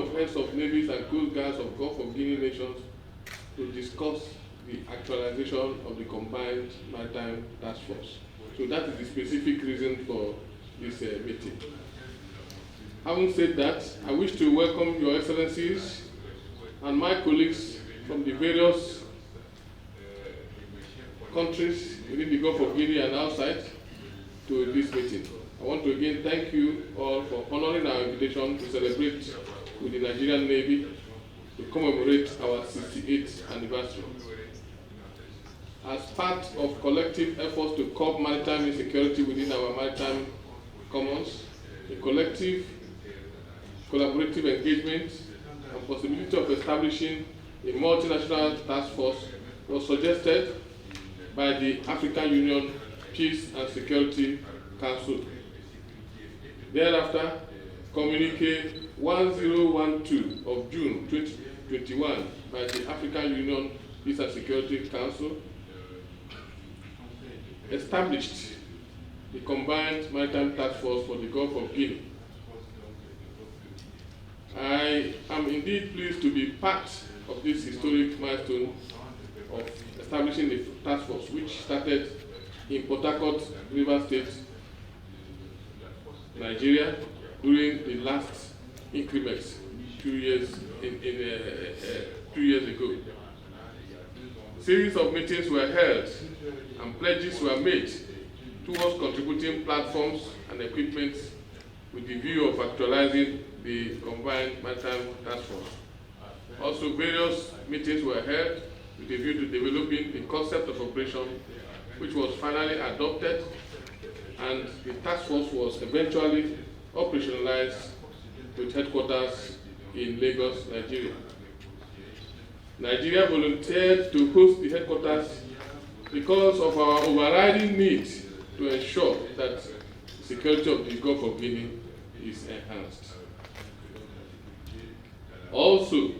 of Heads of Navies and CoastGuards of Gulf of Guinea nations to discuss the actualization of the Combined Maritime Task Force. So that is the specific reason for this meeting. Having said that, I wish to welcome Your Excellencies and my colleagues from the various countries within the Gulf of Guinea and outside to this meeting. I want to again thank you all for honoring our invitation to celebrate with the Nigerian Navy to commemorate our 68th anniversary. As part of collective efforts to curb maritime insecurity within our maritime commons, a collective collaborative engagement and possibility of establishing a multinational task force was suggested by the African Union Peace and Security Council. Thereafter, Communique 1012 of June 2021 by the African Union Peace and Security Council established the Combined Maritime Task Force for the Gulf of Guinea. I am indeed pleased to be part of this historic milestone of establishing the task force, which started in Port Harcourt, River State, Nigeria, during the last increments 2 years 2 years ago. A series of meetings were held and pledges were made towards contributing platforms and equipment with the view of actualizing the Combined Maritime Task Force. Also, various meetings were held with a view to developing the concept of operation, which was finally adopted, and the task force was eventually operationalized with headquarters in Lagos, Nigeria. Nigeria volunteered to host the headquarters because of our overriding need to ensure that the security of the Gulf of Guinea is enhanced. Also,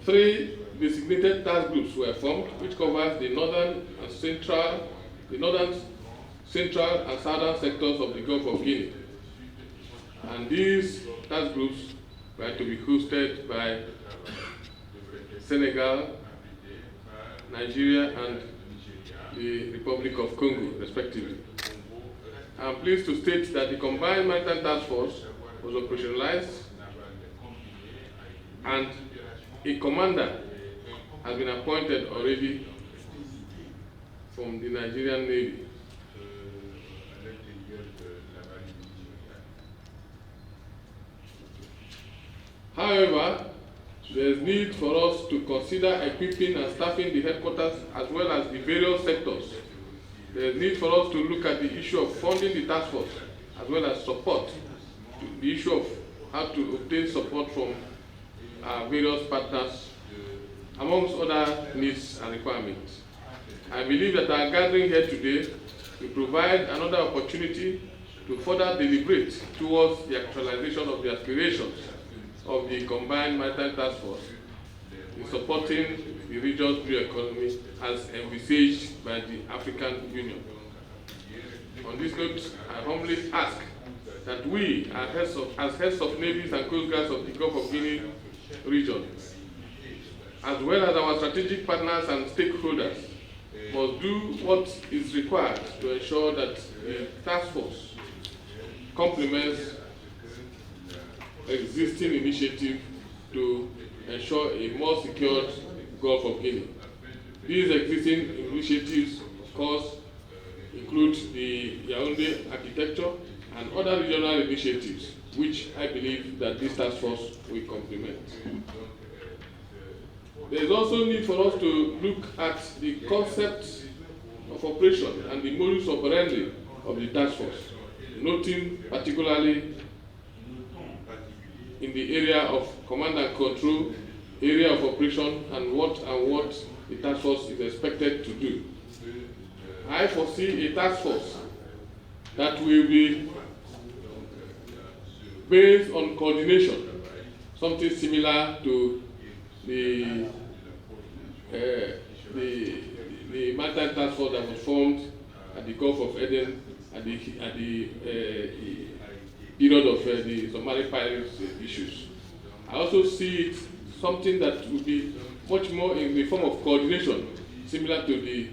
3 designated task groups were formed, which covers the northern central and southern sectors of the Gulf of Guinea. And these task groups were to be hosted by Senegal, Nigeria, and the Republic of Congo, respectively. I am pleased to state that the Combined Maritime Task Force was operationalized, and a commander has been appointed already from the Nigerian Navy. However, there is need for us to consider equipping and staffing the headquarters as well as the various sectors. There is need for us to look at the issue of funding the task force as well as support, the issue of how to obtain support from our various partners, amongst other needs and requirements. I believe that our gathering here today will provide another opportunity to further deliberate towards the actualization of the aspirations of the Combined Maritime Task Force in supporting the region's blue economy as envisaged by the African Union. On this note, I humbly ask that we, as heads of navies and coastguards of the Gulf of Guinea region, as well as our strategic partners and stakeholders, must do what is required to ensure that the task force complements existing initiative to ensure a more secured Gulf of Guinea. These existing initiatives, of course, include the Yaoundé architecture and other regional initiatives, which I believe that this task force will complement. There is also need for us to look at the concept of operation and the modus operandi of the task force, noting particularly in the area of command and control, area of operation, and what the task force is expected to do. I foresee a task force that will be based on coordination, something similar to the maritime task force that was formed at the Gulf of Aden at the period of the Somali pirates issues. I also see it something that will be much more in the form of coordination, similar to the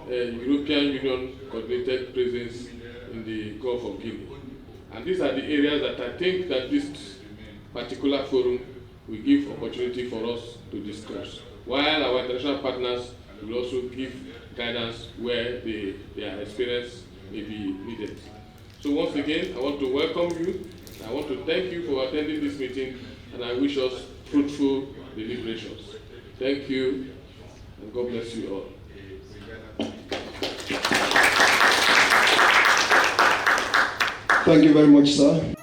European Union coordinated presence in the Gulf of Guinea. And these are the areas that I think that this particular forum will give opportunity for us to discuss, while our international partners will also give guidance where their experience may be needed. So once again, I want to welcome you. I want to thank you for attending this meeting, and I wish us fruitful deliberations. Thank you, and God bless you all. Thank you very much, sir.